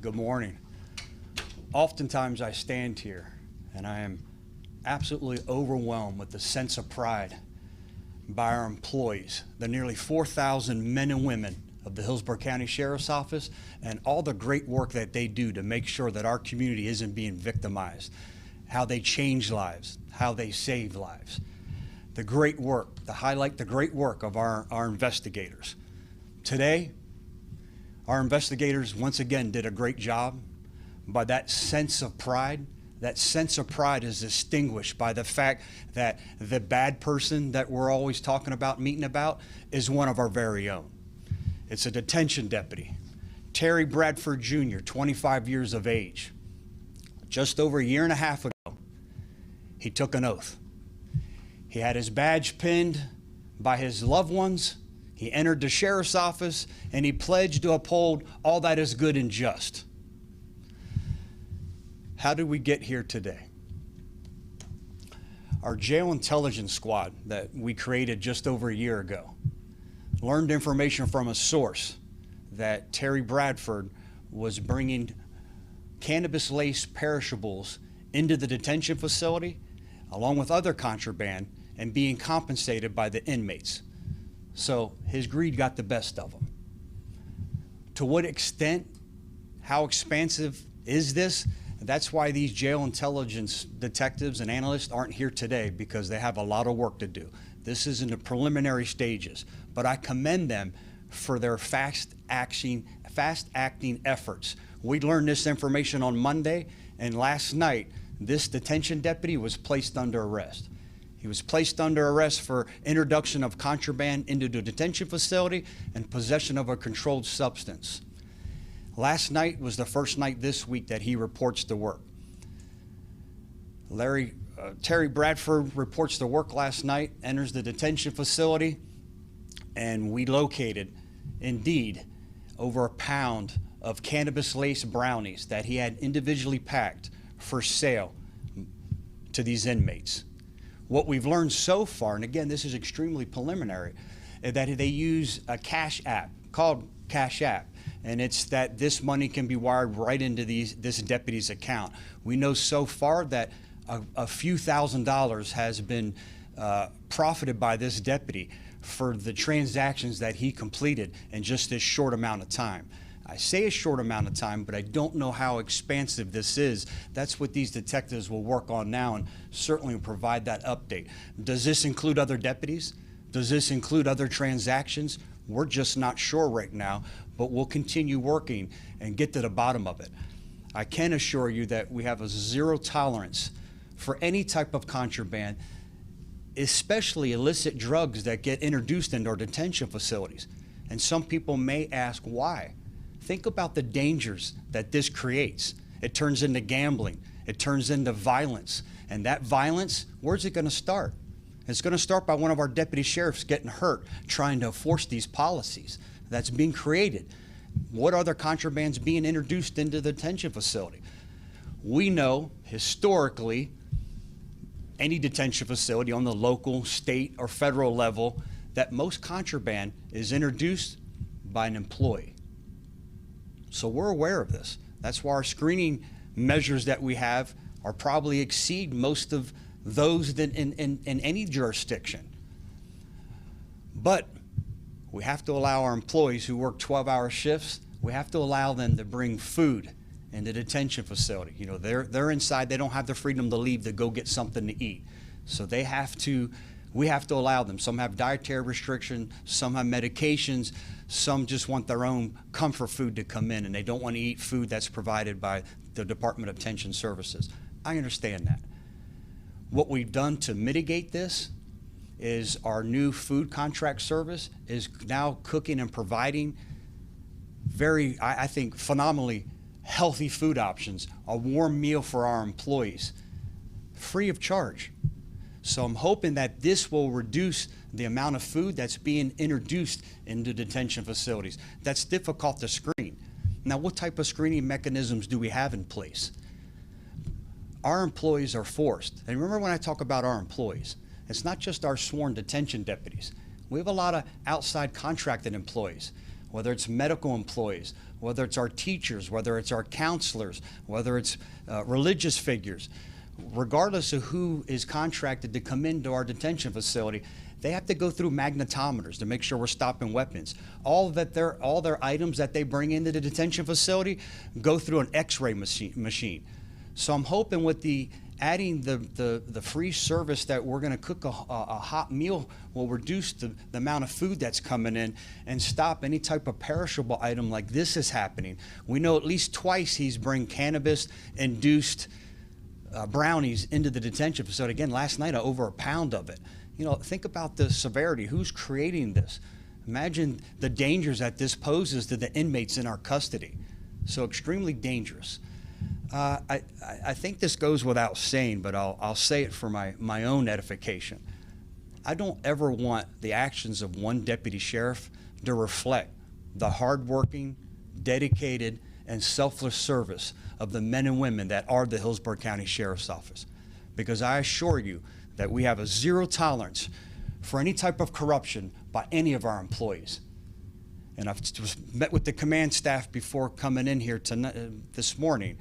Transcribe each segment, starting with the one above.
Good morning. Oftentimes I stand here and I am absolutely overwhelmed with the sense of pride by our employees, the nearly 4,000 men and women of the Hillsborough County Sheriff's Office, and all the great work that they do to make sure that our community isn't being victimized, how they change lives, how they save lives. The great work, to highlight the great work of our investigators. Today, our investigators once again did a great job. By that sense of pride is distinguished by the fact that the bad person that we're always talking about, meeting about, is one of our very own. It's a detention deputy, Terry Bradfor Jr., 25 years of age. Just over a year and a half ago, he took an oath. He had his badge pinned by his loved ones. He entered the sheriff's office and he pledged to uphold all that is good and just. How did we get here today? Our jail intelligence squad that we created just over a year ago learned information from a source that Terry Bradfor was bringing cannabis-laced perishables into the detention facility along with other contraband and being compensated by the inmates. So his greed got the best of him. To what extent, how expansive is this? That's why these jail intelligence detectives and analysts aren't here today, because they have a lot of work to do. This is in the preliminary stages, but I commend them for their fast-acting efforts. We learned this information on Monday, and last night, this detention deputy was placed under arrest. He was placed under arrest for introduction of contraband into the detention facility and possession of a controlled substance. Last night was the first night this week that he reports to work. Terry Bradfor reports to work last night, enters the detention facility, and we located, indeed, over a pound of cannabis-laced brownies that he had individually packed for sale to these inmates. What we've learned so far, and again, this is extremely preliminary, is that they use a cash app called Cash App, and it's that this money can be wired right into this deputy's account. We know so far that a few $1,000s has been profited by this deputy for the transactions that he completed in just this short amount of time. I say a short amount of time, but I don't know how expansive this is. That's what these detectives will work on now and certainly will provide that update. Does this include other deputies? Does this include other transactions? We're just not sure right now, but we'll continue working and get to the bottom of it. I can assure you that we have a zero tolerance for any type of contraband, especially illicit drugs that get introduced into our detention facilities. And some people may ask why. Think about the dangers that this creates. It turns into gambling. It turns into violence. And that violence, where's it going to start? It's going to start by one of our deputy sheriffs getting hurt trying to enforce these policies that's being created. What other contraband's being introduced into the detention facility? We know historically any detention facility on the local, state, or federal level that most contraband is introduced by an employee. So we're aware of this. That's why our screening measures that we have are probably exceed most of those that in any jurisdiction. But we have to allow our employees who work 12-hour shifts, we have to allow them to bring food in the detention facility. You know, they're inside, they don't have the freedom to leave to go get something to eat. So we have to allow them. Some have dietary restrictions, some have medications, some just want their own comfort food to come in and they don't want to eat food that's provided by the Department of Detention Services. I understand that. What we've done to mitigate this is our new food contract service is now cooking and providing very, I think, phenomenally healthy food options, a warm meal for our employees, free of charge. So I'm hoping that this will reduce the amount of food that's being introduced into detention facilities. That's difficult to screen. Now, what type of screening mechanisms do we have in place? Our employees are forced. And remember when I talk about our employees, it's not just our sworn detention deputies. We have a lot of outside contracted employees. whether it's medical employees, whether it's our teachers, whether it's our counselors, whether it's religious figures, regardless of who is contracted to come into our detention facility, they have to go through magnetometers to make sure we're stopping weapons. All their items that they bring into the detention facility go through an X-ray machine. So I'm hoping with adding the free service that we're going to cook a hot meal will reduce the amount of food that's coming in and stop any type of perishable item like this is happening. We know at least twice he's bring cannabis-induced brownies into the detention facility. Again, last night, over a pound of it. You know, think about the severity. Who's creating this? Imagine the dangers that this poses to the inmates in our custody. So extremely dangerous. I think this goes without saying, but I'll say it for my own edification. I don't ever want the actions of one deputy sheriff to reflect the hardworking, dedicated, and selfless service of the men and women that are the Hillsborough County Sheriff's Office. Because I assure you that we have a zero tolerance for any type of corruption by any of our employees. And I've met with the command staff before coming in here this morning,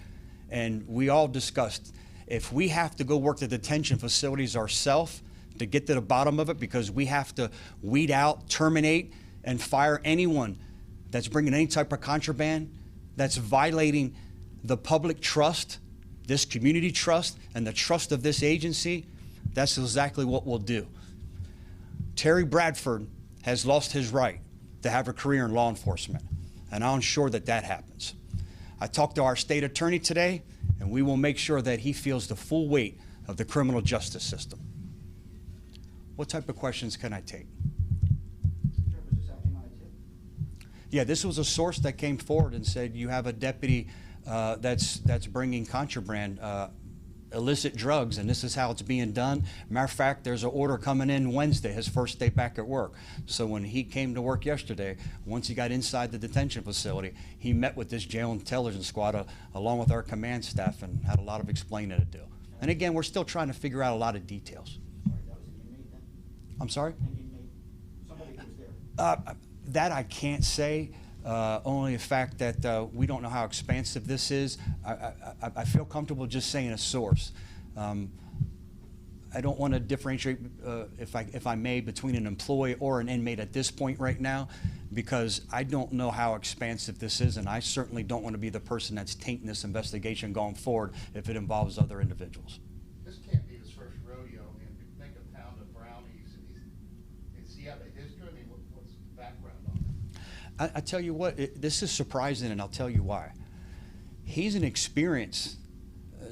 and we all discussed if we have to go work the detention facilities ourselves to get to the bottom of it, because we have to weed out, terminate, and fire anyone that's bringing any type of contraband, that's violating the public trust, this community trust, and the trust of this agency, that's exactly what we'll do. Terry Bradfor has lost his right to have a career in law enforcement, and I'll ensure that that happens. I talked to our state attorney today, and we will make sure that he feels the full weight of the criminal justice system. What type of questions can I take? Yeah, this was a source that came forward and said you have a deputy that's bringing contraband, illicit drugs, and this is how it's being done. Matter of fact, there's an order coming in Wednesday, his first day back at work. So when he came to work yesterday, once he got inside the detention facility, he met with this jail intelligence squad along with our command staff and had a lot of explaining to do. And again, we're still trying to figure out a lot of details. Sorry, that was an inmate then? I'm sorry? An inmate. Somebody who was there. That I can't say. Only the fact that we don't know how expansive this is. I feel comfortable just saying a source. I don't want to differentiate, if I may, between an employee or an inmate at this point right now, because I don't know how expansive this is, and I certainly don't want to be the person that's tainting this investigation going forward if it involves other individuals. This can't be his first rodeo. I mean, make a pound of brownies. Does he have a history? I mean, what's the background on it? I tell you what, this is surprising, and I'll tell you why. He's an experienced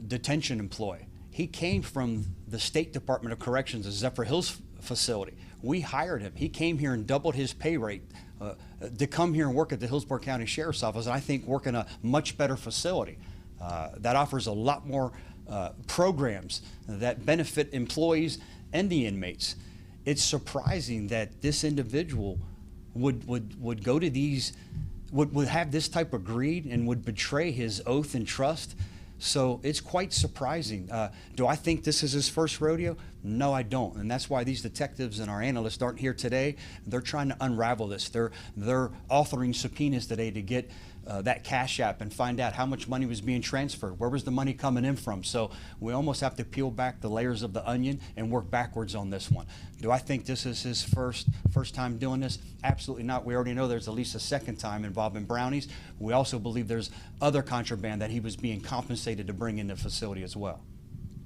detention employee. He came from the State Department of Corrections, the Zephyr Hills facility. We hired him. He came here and doubled his pay rate to come here and work at the Hillsborough County Sheriff's Office, and I think work in a much better facility that offers a lot more programs that benefit employees and the inmates. It's surprising that this individual would go to these, would have this type of greed and would betray his oath and trust. So it's quite surprising. Do I think this is his first rodeo? No, I don't. And that's why these detectives and our analysts aren't here today. They're trying to unravel this. They're authoring subpoenas today to get that cash app and find out how much money was being transferred. Where was the money coming in from? So we almost have to peel back the layers of the onion and work backwards on this one. Do I think this is his first time doing this? Absolutely not. We already know there's at least a second time involving brownies. We also believe there's other contraband that he was being compensated to bring in the facility as well.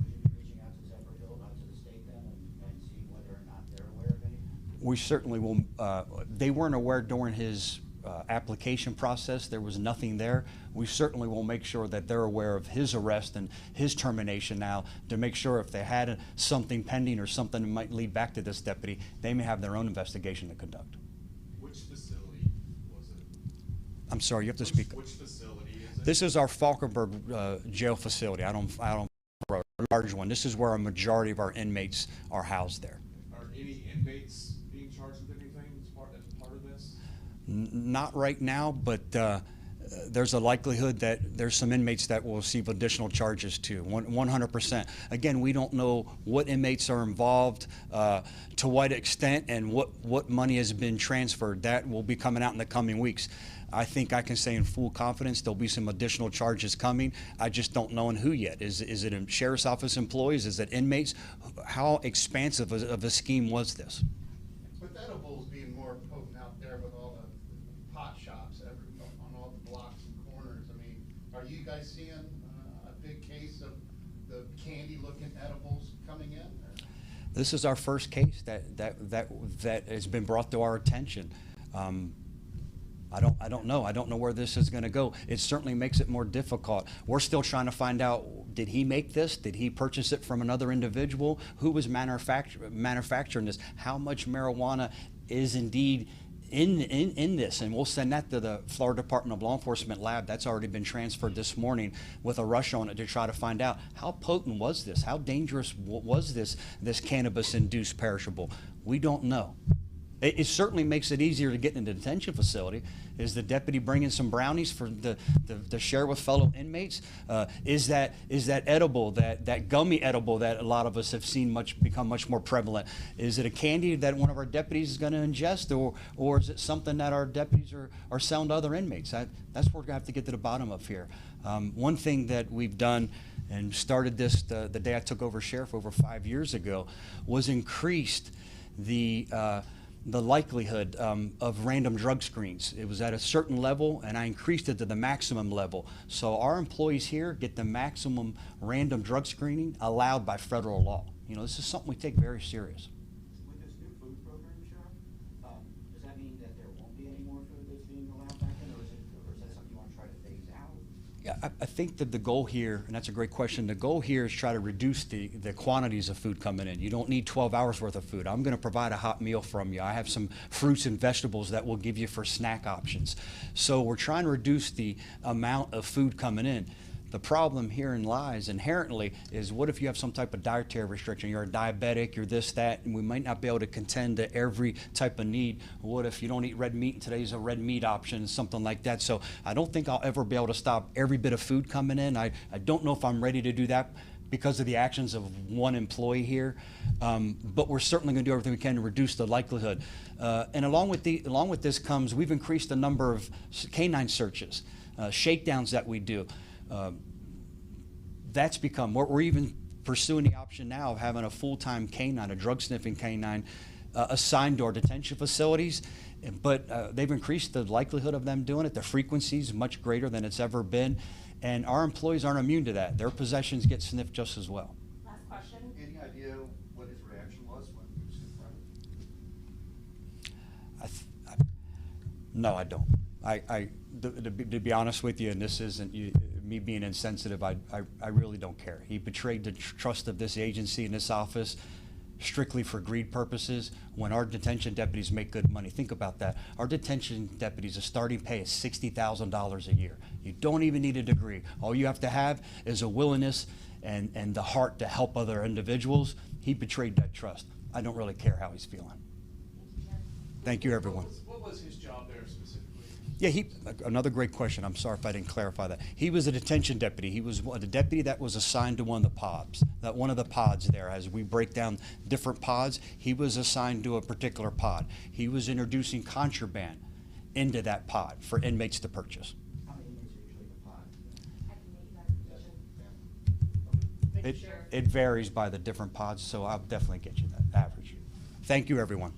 Would you be reaching out to Zephyr Hill, out to the state then, and see whether or not they're aware of any? We certainly will. They weren't aware during his application process. There was nothing there. We certainly will make sure that they're aware of his arrest and his termination now, to make sure if they had something pending or something that might lead back to this deputy, they may have their own investigation to conduct. Which facility was it? I'm sorry, you have to speak. Which facility is it? This is our Falkenburg jail facility. I don't a large one. This is where a majority of our inmates are housed there. Are any inmates being charged with anything as part of this? Not right now, but there's a likelihood that there's some inmates that will receive additional charges too, 100%. Again, we don't know what inmates are involved, to what extent, and what money has been transferred. That will be coming out in the coming weeks. I think I can say in full confidence there'll be some additional charges coming. I just don't know on who yet. Is it sheriff's office employees? Is it inmates? How expansive of a scheme was this? With edibles being more potent out there with all the pot shops on all the blocks and corners, I mean, are you guys seeing a big case of the candy-looking edibles coming in? Or? This is our first case that has been brought to our attention. I don't know. I don't know where this is going to go. It certainly makes it more difficult. We're still trying to find out, did he make this? Did he purchase it from another individual? Who was manufacturing this? How much marijuana is indeed in this? And we'll send that to the Florida Department of Law Enforcement lab. That's already been transferred this morning with a rush on it to try to find out how potent was this? How dangerous was this cannabis-induced perishable? We don't know. It certainly makes it easier to get in the detention facility. Is the deputy bringing some brownies for the share with fellow inmates? Is that edible, that gummy edible that a lot of us have seen become much more prevalent? Is it a candy that one of our deputies is going to ingest, or is it something that our deputies are selling to other inmates? That's what we're going to have to get to the bottom of here. One thing that we've done and started this the day I took over sheriff over 5 years ago was increased the likelihood of random drug screens. It was at a certain level, and I increased it to the maximum level. So our employees here get the maximum random drug screening allowed by federal law. You know, this is something we take very serious. With this new food program, Sheriff, does that mean that there won't be any more food that's being allowed back in, or is that something you want to try to phase out? Yeah, I think that the goal here, and that's a great question, the goal here is try to reduce the quantities of food coming in. You don't need 12 hours worth of food. I'm going to provide a hot meal from you. I have some fruits and vegetables that we'll give you for snack options. So we're trying to reduce the amount of food coming in. The problem herein lies inherently is, what if you have some type of dietary restriction? You're a diabetic, you're this, that, and we might not be able to contend to every type of need. What if you don't eat red meat and today's a red meat option, something like that? So I don't think I'll ever be able to stop every bit of food coming in. I don't know if I'm ready to do that because of the actions of one employee here, but we're certainly going to do everything we can to reduce the likelihood. And along with this comes, we've increased the number of canine searches, shakedowns that we do. That's become, we're even pursuing the option now of having a full-time canine, a drug-sniffing canine, assigned to our detention facilities. But they've increased the likelihood of them doing it. The frequency is much greater than it's ever been. And our employees aren't immune to that. Their possessions get sniffed just as well. Last question. Any idea what his reaction was when he was confronted? No, I don't. To be honest with you, and this isn't me being insensitive, I really don't care. He betrayed the trust of this agency and this office strictly for greed purposes when our detention deputies make good money. Think about that. Our detention deputies, a starting pay is $60,000 a year. You don't even need a degree. All you have to have is a willingness and the heart to help other individuals. He betrayed that trust. I don't really care how he's feeling. Thank you, everyone. What was his job there specifically? Yeah, another great question. I'm sorry if I didn't clarify that. He was a detention deputy. He was the deputy that was assigned to one of the pods there. As we break down different pods, he was assigned to a particular pod. He was introducing contraband into that pod for inmates to purchase. How many inmates are usually in the pod? I can make that decision. Thank you, Sheriff. It varies by the different pods, so I'll definitely get you that average. Thank you, everyone.